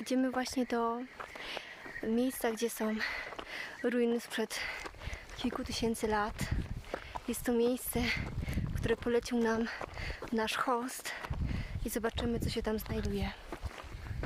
Idziemy właśnie do miejsca, gdzie są ruiny sprzed kilku tysięcy lat. Jest to miejsce, które polecił nam nasz host i zobaczymy, co się tam znajduje.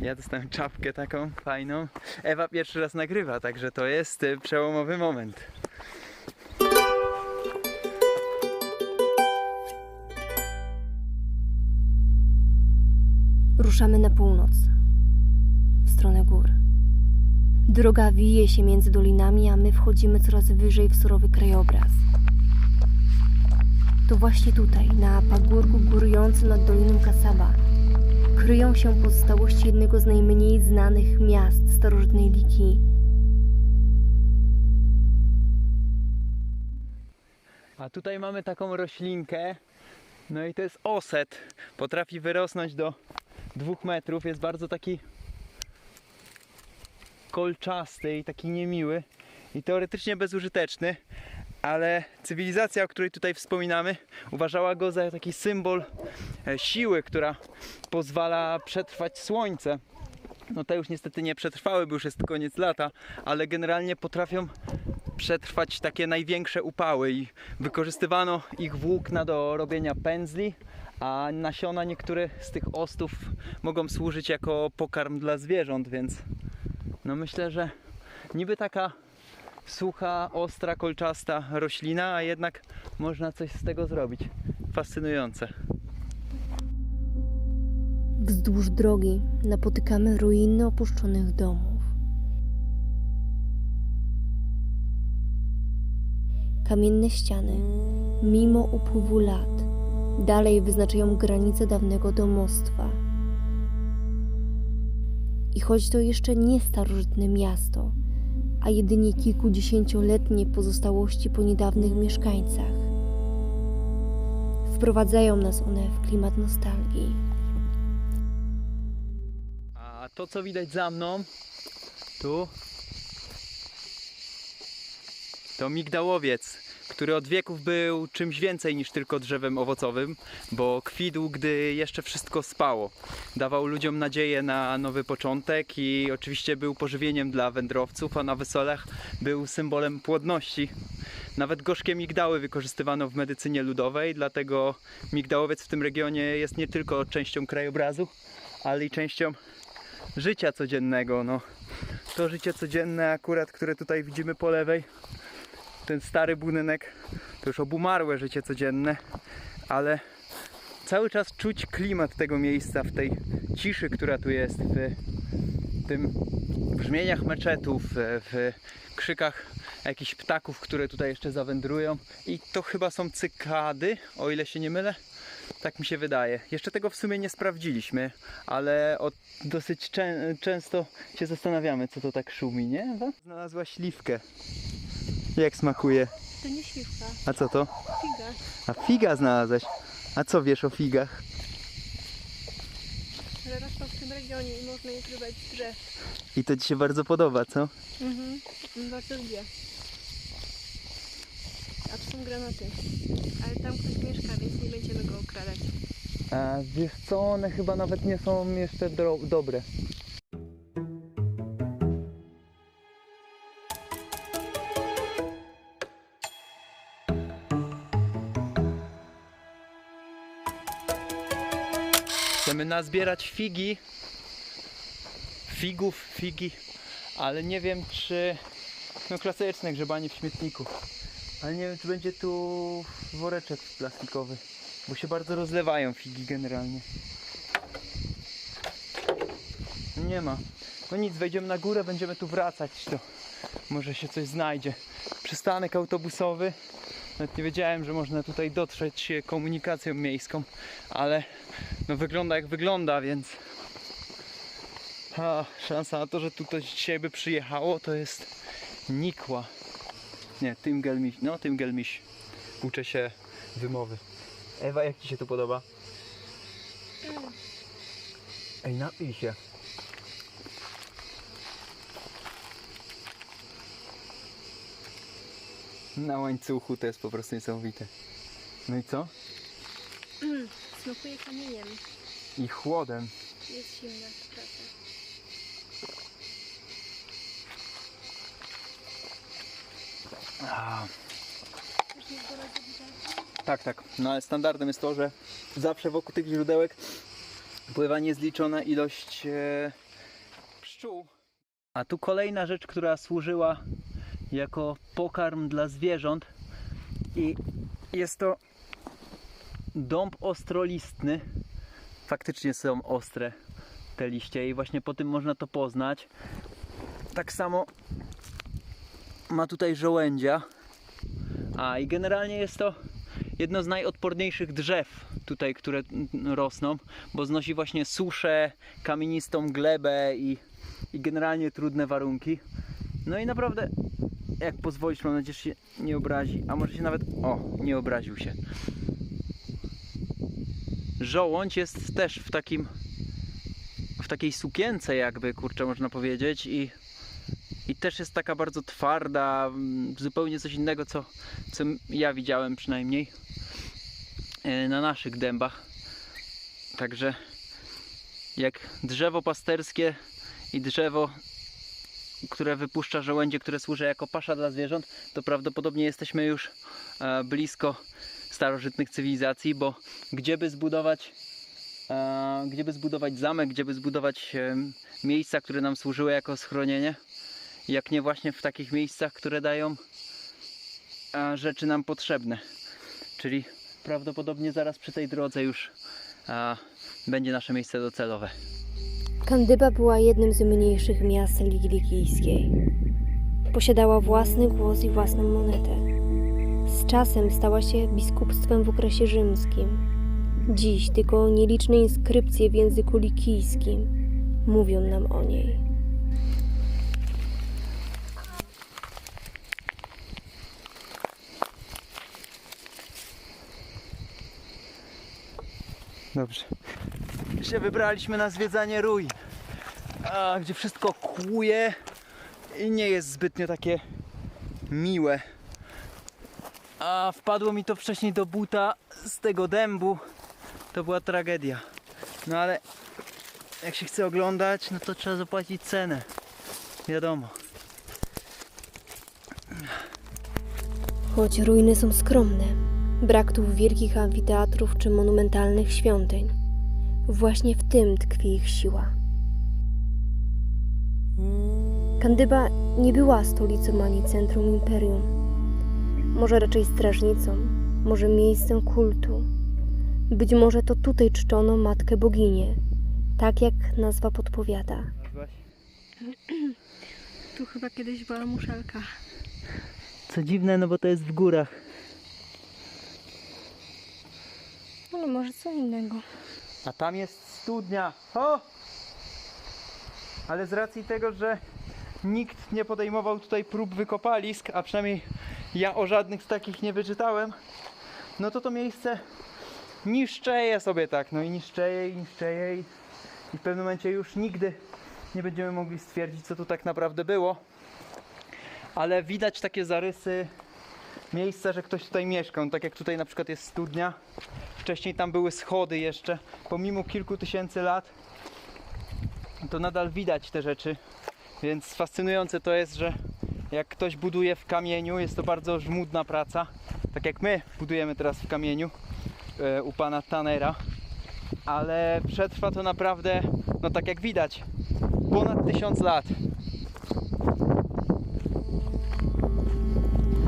Ja dostałem czapkę taką fajną. Ewa pierwszy raz nagrywa, także to jest przełomowy moment. Ruszamy na północ, w stronę gór. Droga wije się między dolinami, a my wchodzimy coraz wyżej w surowy krajobraz. To właśnie tutaj, na pagórku górującym nad Doliną Kasaba, kryją się pozostałości jednego z najmniej znanych miast starożytnej Liki. A tutaj mamy taką roślinkę, no i to jest oset. Potrafi wyrosnąć do 2 metrów, jest bardzo taki kolczasty i taki niemiły i teoretycznie bezużyteczny, ale cywilizacja, o której tutaj wspominamy, uważała go za taki symbol siły, która pozwala przetrwać słońce. No te już niestety nie przetrwały, bo już jest koniec lata, ale generalnie potrafią przetrwać takie największe upały i wykorzystywano ich włókna do robienia pędzli, a nasiona niektóre z tych ostów mogą służyć jako pokarm dla zwierząt, więc no myślę, że niby taka sucha, ostra, kolczasta roślina, a jednak można coś z tego zrobić. Fascynujące. Wzdłuż drogi napotykamy ruiny opuszczonych domów. Kamienne ściany, mimo upływu lat, dalej wyznaczają granice dawnego domostwa. I choć to jeszcze nie starożytne miasto, a jedynie kilkudziesięcioletnie pozostałości po niedawnych mieszkańcach, wprowadzają nas one w klimat nostalgii. A to, co widać za mną, tu, to migdałowiec, który od wieków był czymś więcej niż tylko drzewem owocowym, bo kwitł, gdy jeszcze wszystko spało. Dawał ludziom nadzieję na nowy początek i oczywiście był pożywieniem dla wędrowców, a na weselach był symbolem płodności. Nawet gorzkie migdały wykorzystywano w medycynie ludowej, dlatego migdałowiec w tym regionie jest nie tylko częścią krajobrazu, ale i częścią życia codziennego. No, to życie codzienne akurat, które tutaj widzimy po lewej, ten stary budynek, to już obumarłe życie codzienne, ale cały czas czuć klimat tego miejsca, w tej ciszy, która tu jest, w tym brzmieniach meczetów, w krzykach jakichś ptaków, które tutaj jeszcze zawędrują. I to chyba są cykady, o ile się nie mylę. Tak mi się wydaje. Jeszcze tego w sumie nie sprawdziliśmy, ale dosyć często się zastanawiamy, co to tak szumi, nie, Ewa? Znalazła śliwkę. Jak smakuje? To nie śliwka, A co to? figa. A figa znalazłeś? A co wiesz o figach? Ale rosną w tym regionie i można je zrywać z drzew. I to ci się bardzo podoba, co? Bardzo lubię. A to są granaty. Ale tam ktoś mieszka, więc nie będziemy go okradać. A wiesz co, one chyba nawet nie są jeszcze dobre. Chcemy nazbierać figi, figi, ale nie wiem czy, no klasyczne grzebanie w śmietniku, ale nie wiem czy będzie tu woreczek plastikowy, bo się bardzo rozlewają figi generalnie. Nie ma. No nic, wejdziemy na górę, będziemy tu wracać, to może się coś znajdzie. Przystanek autobusowy. Nawet nie wiedziałem, że można tutaj dotrzeć komunikacją miejską, ale no wygląda jak wygląda, więc szansa na to, że tu ktoś dzisiaj by przyjechało, to jest nikła. Nie, Tymgelmiś, no Tymgelmiś. Uczę się wymowy. Ewa, jak ci się tu podoba? Ej, napij się. Na łańcuchu to jest po prostu niesamowite. No i co? Smakuje kamieniem. I chłodem. Jest zimna, prawda. Tak, tak. No ale standardem jest to, że zawsze wokół tych źródełek pływa niezliczona ilość pszczół. A tu kolejna rzecz, która służyła jako pokarm dla zwierząt i jest to dąb ostrolistny. Faktycznie są ostre te liście i właśnie po tym można to poznać. Tak samo ma tutaj żołędzia. I generalnie jest to jedno z najodporniejszych drzew tutaj, które rosną, bo znosi właśnie suszę, kamienistą glebę i generalnie trudne warunki. No i naprawdę, jak pozwolisz, mam nadzieję, że się nie obrazi, a może się nawet, nie obraził się. Żołądź jest też w takiej sukience jakby, kurczę, można powiedzieć i też jest taka bardzo twarda, zupełnie coś innego, co ja widziałem przynajmniej na naszych dębach. Także jak drzewo pasterskie i drzewo, które wypuszcza żołędzie, które służy jako pasza dla zwierząt, to prawdopodobnie jesteśmy już blisko starożytnych cywilizacji, bo gdzieby zbudować zamek, gdzieby zbudować miejsca, które nam służyły jako schronienie, jak nie właśnie w takich miejscach, które dają rzeczy nam potrzebne. Czyli prawdopodobnie zaraz przy tej drodze już będzie nasze miejsce docelowe. Kandyba była jednym z mniejszych miast Ligi Ligijskiej. Posiadała własny głos i własną monetę. Z czasem stała się biskupstwem w okresie rzymskim. Dziś tylko nieliczne inskrypcje w języku likijskim mówią nam o niej. Dobrze. Się wybraliśmy na zwiedzanie ruin, gdzie wszystko kłuje i nie jest zbytnio takie miłe. Wpadło mi to wcześniej do buta z tego dębu. To była tragedia. No ale jak się chce oglądać, no to trzeba zapłacić cenę. Wiadomo. Choć ruiny są skromne, brak tu wielkich amfiteatrów czy monumentalnych świątyń. Właśnie w tym tkwi ich siła. Kandyba nie była stolicą ani centrum imperium. Może raczej strażnicą, może miejscem kultu. Być może to tutaj czczono Matkę Boginię, tak jak nazwa podpowiada. Tu chyba kiedyś była muszelka. Co dziwne, no bo to jest w górach. Ale może co innego. A tam jest studnia. O! Ale z racji tego, że nikt nie podejmował tutaj prób wykopalisk, a przynajmniej ja o żadnych z takich nie wyczytałem, no to miejsce niszczeje sobie tak, no i niszczeje i w pewnym momencie już nigdy nie będziemy mogli stwierdzić, co tu tak naprawdę było. Ale widać takie zarysy miejsca, że ktoś tutaj mieszkał, no tak jak tutaj na przykład jest studnia. Wcześniej tam były schody jeszcze, pomimo kilku tysięcy lat, to nadal widać te rzeczy, więc fascynujące to jest, że jak ktoś buduje w kamieniu, jest to bardzo żmudna praca, tak jak my budujemy teraz w kamieniu u pana Tannera, ale przetrwa to naprawdę, no tak jak widać, ponad 1000 lat.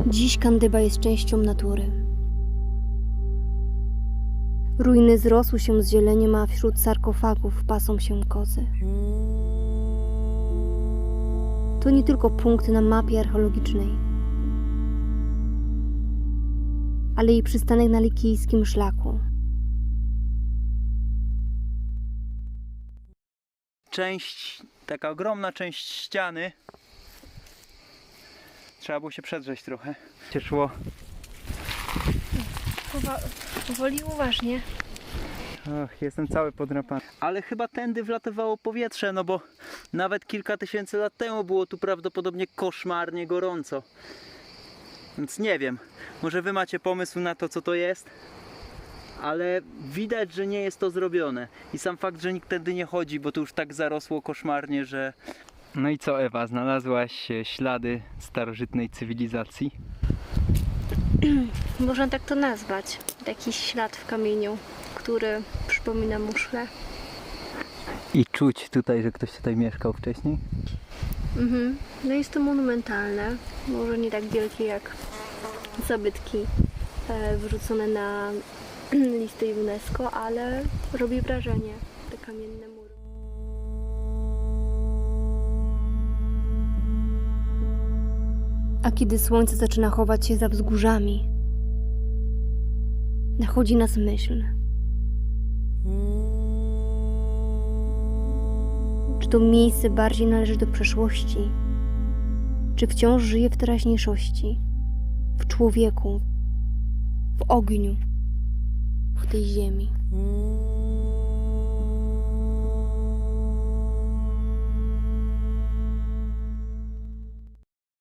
Dziś Kandyba jest częścią natury. Ruiny zrosły się z zieleniem, a wśród sarkofagów pasą się kozy. To nie tylko punkt na mapie archeologicznej, ale i przystanek na likijskim szlaku. Taka ogromna część ściany. Trzeba było się przedrzeć trochę. Cieszyło. Powoli uważnie. Jestem cały podrapany. Ale chyba tędy wlatywało powietrze, no bo nawet kilka tysięcy lat temu było tu prawdopodobnie koszmarnie gorąco. Więc nie wiem, może wy macie pomysł na to, co to jest, ale widać, że nie jest to zrobione. I sam fakt, że nikt tędy nie chodzi, bo tu już tak zarosło koszmarnie, że... No i co, Ewa, znalazłaś ślady starożytnej cywilizacji? Można tak to nazwać. Jakiś ślad w kamieniu, który przypomina muszlę. I czuć tutaj, że ktoś tutaj mieszkał wcześniej? No jest to monumentalne. Może nie tak wielkie jak zabytki wrzucone na listę UNESCO, ale robi wrażenie te kamienne mury. A kiedy słońce zaczyna chować się za wzgórzami, nachodzi nas myśl. Czy to miejsce bardziej należy do przeszłości, czy wciąż żyje w teraźniejszości, w człowieku, w ogniu, w tej ziemi?